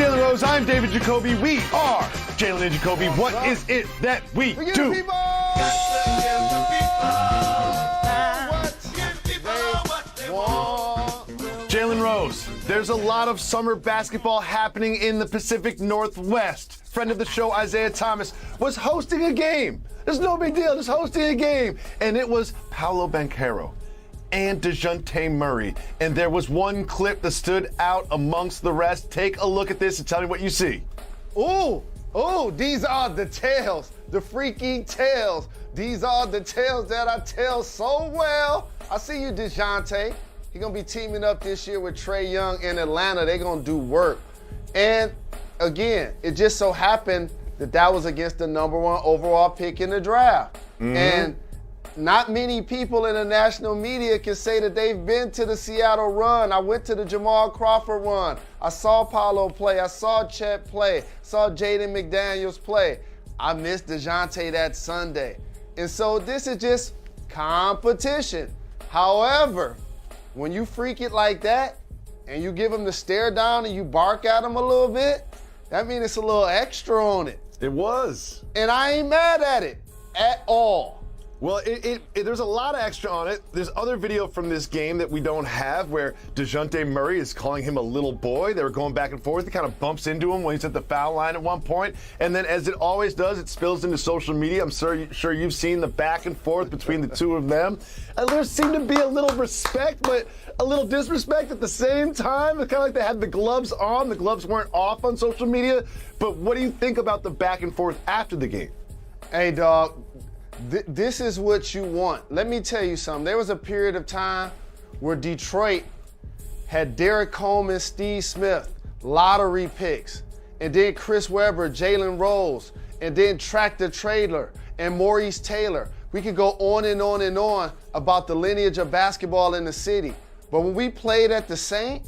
Jalen Rose, I'm David Jacoby. We are Jalen and Jacoby. What is it that we do? Jalen Rose, there's a lot of summer basketball happening in the Pacific Northwest. Friend of the show, Isaiah Thomas, was hosting a game. There's no big deal, just hosting a game. And it was Paolo Banchero and Dejounte Murray. And there was one clip that stood out amongst the rest. Take a look at this and tell me what you see. Ooh, these are the tales, the freaky tales. These are the tales that I tell so well. I see you, Dejounte. He's going to be teaming up this year with Trae Young in Atlanta. They're going to do work. And again, it just so happened that was against the #1 overall pick in the draft. Mm-hmm. And not many people in the national media can say that they've been to the Seattle run. I went to the Jamal Crawford run. I saw Paolo play. I saw Chet play. Saw Jaden McDaniels play. I missed Dejounte that Sunday. And so this is just competition. However, when you freak it like that and you give him the stare down and you bark at him a little bit, that means it's a little extra on it. It was. And I ain't mad at it at all. Well, there's a lot of extra on it. There's other video from this game that we don't have where Dejounte Murray is calling him a little boy. They were going back and forth. He kind of bumps into him when he's at the foul line at one point. And then as it always does, it spills into social media. I'm sure you've seen the back and forth between the two of them. And there seemed to be a little respect, but a little disrespect at the same time. It's kind of like they had the gloves on. The gloves weren't off on social media. But what do you think about the back and forth after the game? Hey, dog. This is what you want. Let me tell you something. There was a period of time where Detroit had Derek Coleman, Steve Smith, lottery picks, and then Chris Webber, Jalen Rose, and then Tractor Trailer and Maurice Taylor. We could go on and on and on about the lineage of basketball in the city. But when we played at the Saint,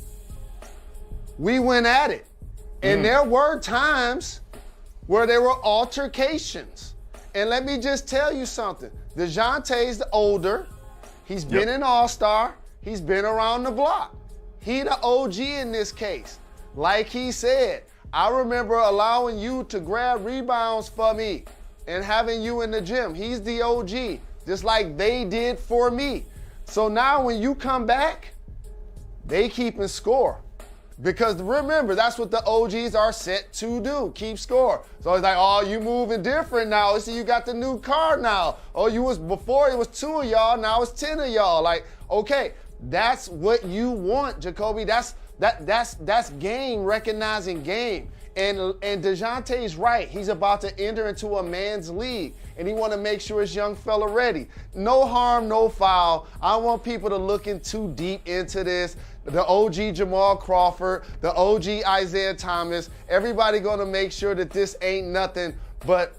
we went at it. And there were times where there were altercations. And let me just tell you something. Dejounte's the older. He's been an all-star. He's been around the block. He the OG in this case. Like he said, I remember allowing you to grab rebounds for me and having you in the gym. He's the OG, just like they did for me. So now when you come back, they keeping score. Because remember, that's what the OGs are set to do, keep score. So it's like, oh, you moving different now. See, you got the new car now. Oh, before it was 2 of y'all, now it's 10 of y'all. Like, okay, that's what you want, Jacoby. That's game, recognizing game. And Dejounte's right. He's about to enter into a man's league, and he want to make sure his young fella ready. No harm, no foul. I don't want people to look in too deep into this. The OG Jamal Crawford, the OG Isaiah Thomas, everybody going to make sure that this ain't nothing but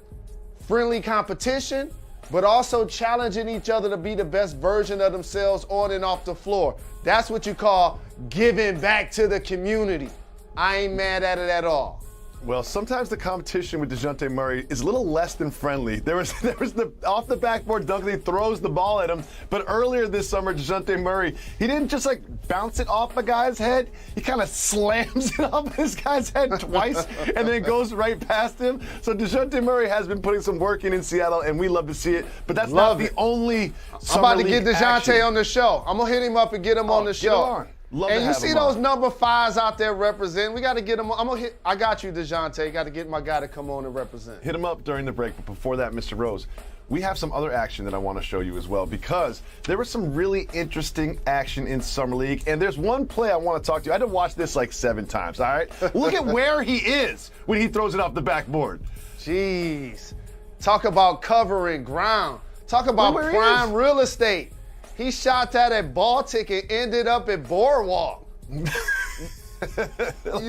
friendly competition, but also challenging each other to be the best version of themselves on and off the floor. That's what you call giving back to the community. I ain't mad at it at all. Well, sometimes the competition with Dejounte Murray is a little less than friendly. There was the off the backboard dunk that he throws the ball at him, but earlier this summer, Dejounte Murray, he didn't just like bounce it off a guy's head. He kind of slams it off his guy's head twice and then goes right past him. So Dejounte Murray has been putting some work in Seattle, and we love to see it. But that's not the only summer I'm about to get league Dejounte action. On the show. I'm gonna hit him up and get him on the show. Get him on. Love and to you have see him those on. number 5s out there representing. We got to get them. I got you, Dejounte. Got to get my guy to come on and represent. Hit him up during the break, but before that, Mr. Rose, we have some other action that I want to show you as well, because there was some really interesting action in Summer League, and there's one play I want to talk to you. I had to watch this like 7 times, all right? Look at where he is when he throws it off the backboard. Jeez. Talk about covering ground. Talk about prime real estate. He shot that at Baltic and ended up at Boardwalk. You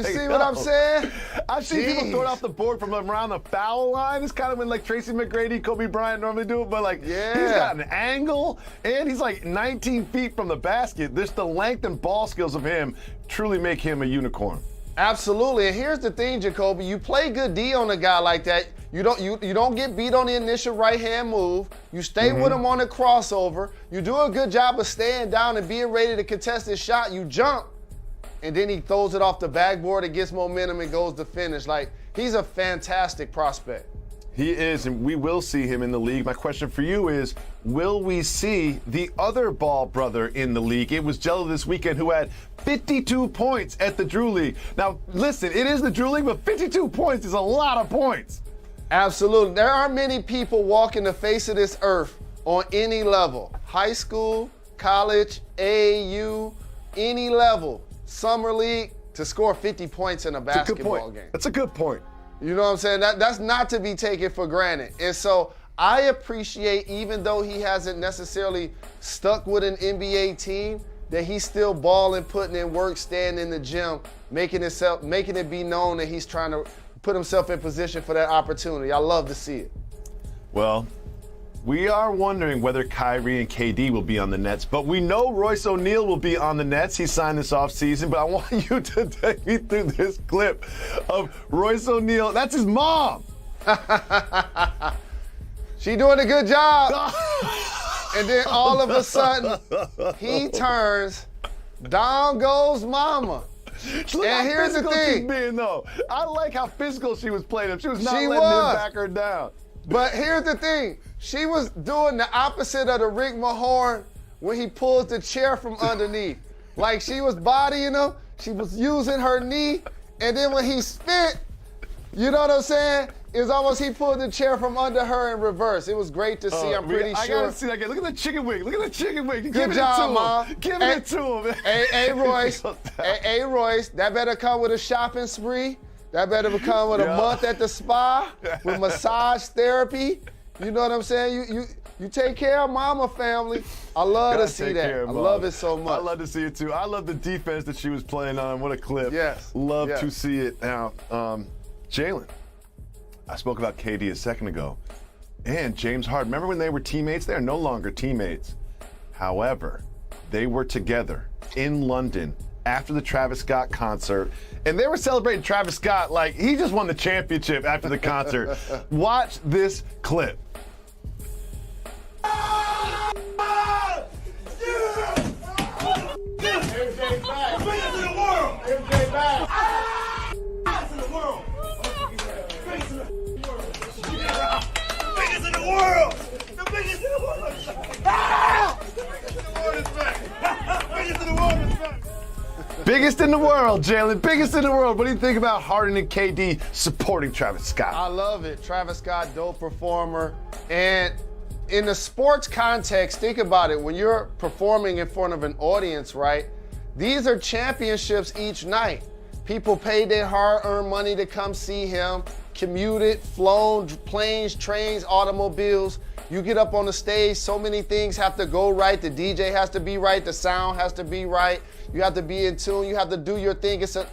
see what I'm saying? I've seen people throw it off the board from around the foul line. It's kind of when like Tracy McGrady, Kobe Bryant normally do it, but like he's got an angle and he's like 19 feet from the basket. Just the length and ball skills of him truly make him a unicorn. Absolutely, and here's the thing, Jacoby. You play good D on a guy like that. You don't get beat on the initial right-hand move. You stay with him on the crossover. You do a good job of staying down and being ready to contest his shot. You jump, and then he throws it off the backboard, it gets momentum and goes to finish. Like, he's a fantastic prospect. He is, and we will see him in the league. My question for you is, will we see the other Ball brother in the league? It was Jello this weekend who had 52 points at the Drew League. Now, listen, it is the Drew League, but 52 points is a lot of points. Absolutely. There aren't many people walking the face of this earth on any level. High school, college, AAU, any level, summer league, to score 50 points in a basketball game. That's a good point. You know what I'm saying? That's not to be taken for granted. And so I appreciate, even though he hasn't necessarily stuck with an NBA team, that he's still balling, putting in work, staying in the gym, making it be known that he's trying to put himself in position for that opportunity. I love to see it. Well, we are wondering whether Kyrie and KD will be on the Nets, but we know Royce O'Neal will be on the Nets. He signed this offseason, but I want you to take me through this clip of Royce O'Neal. That's his mom. She doing a good job. And then all of a sudden, he turns, down goes mama. Look and here's the thing. She's being, though. I like how physical she was playing him. She was not letting him back her down. But here's the thing. She was doing the opposite of the Rick Mahorn when he pulls the chair from underneath. Like, she was bodying him, she was using her knee, and then when he spit, you know what I'm saying? It was almost he pulled the chair from under her in reverse. It was great to see. I'm pretty sure. I gotta see that again. Look at the chicken wing. Look at the chicken wing. Good job, Mom. Give it to him. Hey, Royce. Hey, Royce. That better come with a shopping spree. That better come with a month at the spa with massage therapy. You know what I'm saying? You take care of mama, family. I love to see that. I love it so much. I love to see it too. I love the defense that she was playing on. What a clip. Yes. Love to see it. Now, Jalen, I spoke about KD a second ago, and James Harden. Remember when they were teammates? They are no longer teammates. However, they were together in London after the Travis Scott concert, and they were celebrating Travis Scott like he just won the championship after the concert. Watch this clip. Biggest in the world, Jalen. Biggest in the world. What do you think about Harden and KD supporting Travis Scott? I love it. Travis Scott, dope performer. And in the sports context, think about it. When you're performing in front of an audience, right? These are championships each night. People paid their hard-earned money to come see him, commuted, flown, planes, trains, automobiles. You get up on the stage, so many things have to go right. The DJ has to be right. The sound has to be right. You have to be in tune. You have to do your thing. It's a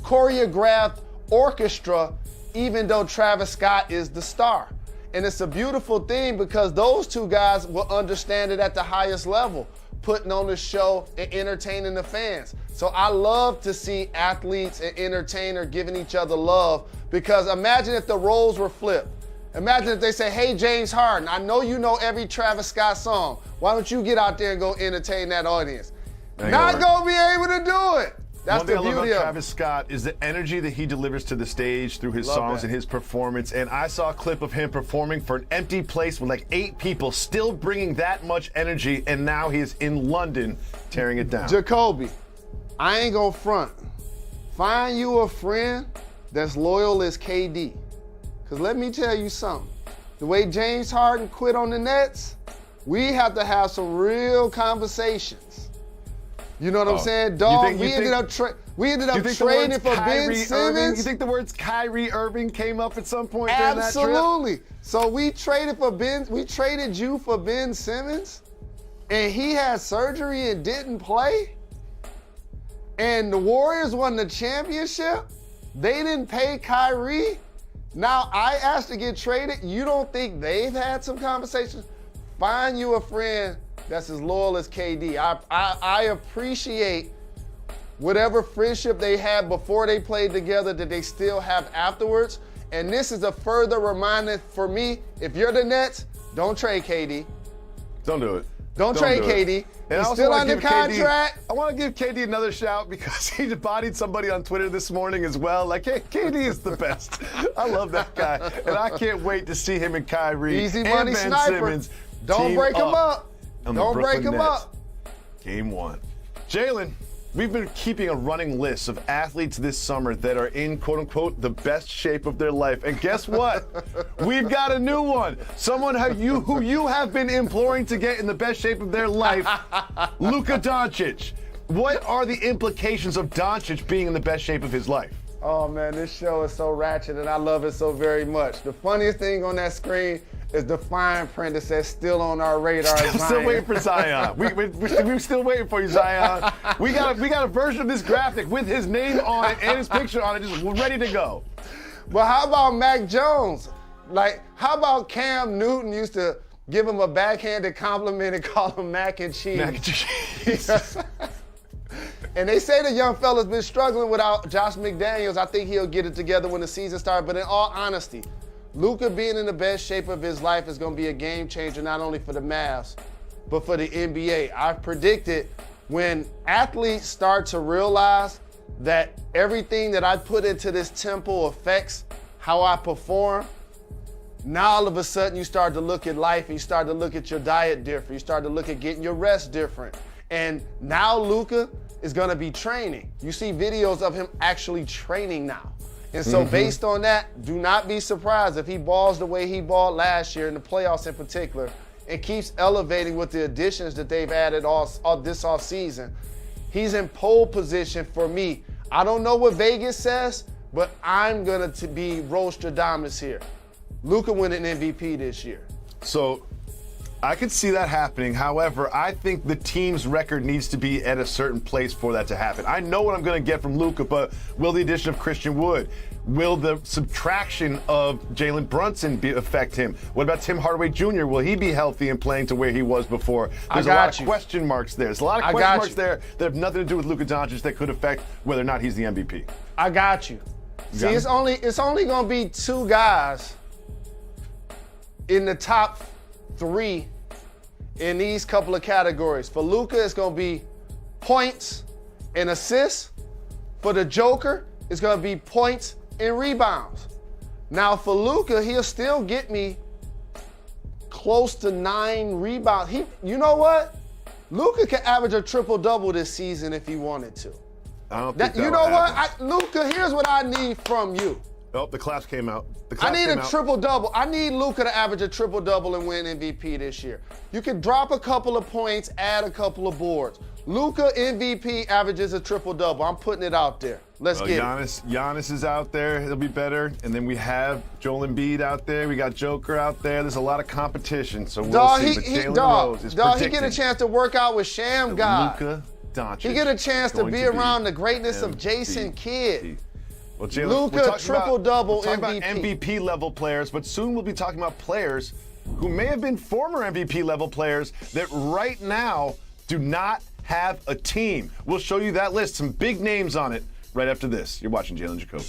choreographed orchestra, even though Travis Scott is the star. And it's a beautiful thing because those two guys will understand it at the highest level, putting on the show and entertaining the fans. So I love to see athletes and entertainers giving each other love, because imagine if the roles were flipped. Imagine if they say, hey, James Harden, I know you know every Travis Scott song. Why don't you get out there and go entertain that audience? Not gonna be able to do it. That's the beauty of it. One thing I love about Travis Scott is the energy that he delivers to the stage through his songs and his performance. And I saw a clip of him performing for an empty place with like 8 people, still bringing that much energy. And now he is in London tearing it down. Jacoby, I ain't gonna front. Find you a friend that's loyal as KD. Because let me tell you something. The way James Harden quit on the Nets, we have to have some real conversations. You know what I'm saying, dog? We ended up trading for Ben Simmons. You think the words Kyrie Irving came up at some point during that trip? Absolutely. So we traded you for Ben Simmons, and he had surgery and didn't play. And the Warriors won the championship. They didn't pay Kyrie. Now I asked to get traded. You don't think they've had some conversations? Find you a friend that's as loyal as KD. I appreciate whatever friendship they had before they played together that they still have afterwards. And this is a further reminder for me, if you're the Nets, don't trade KD. Don't do it. Don't trade KD. And He's I also still wanna under give KD contract. I want to give KD another shout because he bodied somebody on Twitter this morning as well. Like, hey, KD is the best. I love that guy. And I can't wait to see him and Kyrie Easy and money Ben sniper. Simmons Don't team break him up. on the Don't break Brooklyn him Nets. up. Game 1. Jalen, we've been keeping a running list of athletes this summer that are in, quote unquote, the best shape of their life. And guess what? We've got a new one. Someone who you have been imploring to get in the best shape of their life, Luka Doncic. What are the implications of Doncic being in the best shape of his life? Oh man, this show is so ratchet and I love it so very much. The funniest thing on that screen is the fine print that says still on our radar. Still waiting for Zion. We're still waiting for you, Zion. We got a version of this graphic with his name on it and his picture on it, just ready to go. But how about Mac Jones? Like, how about Cam Newton used to give him a backhanded compliment and call him mac and cheese? Mac and cheese. And they say the young fella's been struggling without Josh McDaniels. I think he'll get it together when the season starts. But in all honesty, Luka being in the best shape of his life is going to be a game changer, not only for the Mavs, but for the NBA. I've predicted when athletes start to realize that everything that I put into this temple affects how I perform, now all of a sudden you start to look at life and you start to look at your diet different. You start to look at getting your rest different. And now Luka is going to be training. You see videos of him actually training now. And so based on that, do not be surprised if he balls the way he balled last year in the playoffs in particular and keeps elevating with the additions that they've added all this offseason. He's in pole position for me. I don't know what Vegas says, but I'm going to be Rostradamus here. Luka winning MVP this year. So I could see that happening. However, I think the team's record needs to be at a certain place for that to happen. I know what I'm going to get from Luka, but will the addition of Christian Wood, will the subtraction of Jalen Brunson affect him? What about Tim Hardaway Jr.? Will he be healthy and playing to where he was before? There's a lot of question marks there. There's a lot of question marks there that have nothing to do with Luka Doncic that could affect whether or not he's the MVP. I got you. See, it's only going to be two guys in the top 3 in these couple of categories. For Luka, it's going to be points and assists. For the Joker, it's going to be points and rebounds. Now, for Luka, he'll still get me close to 9 rebounds. You know what? Luka can average a triple-double this season if he wanted to. I don't think You know what? Luka, here's what I need from you. Oh, the claps came out. I need a triple-double. I need Luka to average a triple-double and win MVP this year. You can drop a couple of points, add a couple of boards. Luka MVP averages a triple-double. I'm putting it out there. Let's get it. Giannis is out there. He'll be better. And then we have Joel Embiid out there. We got Joker out there. There's a lot of competition, so we'll see. But Jalen Rose is predicting. He get a chance to work out with Sham God. Luka Doncic. He get a chance to be around the greatness of Jason Kidd. Well, Jalen, Luka triple-double MVP. MVP. About MVP level players, but soon we'll be talking about players who may have been former MVP level players that right now do not have a team. We'll show you that list, some big names on it right after this. You're watching Jalen Jacoby.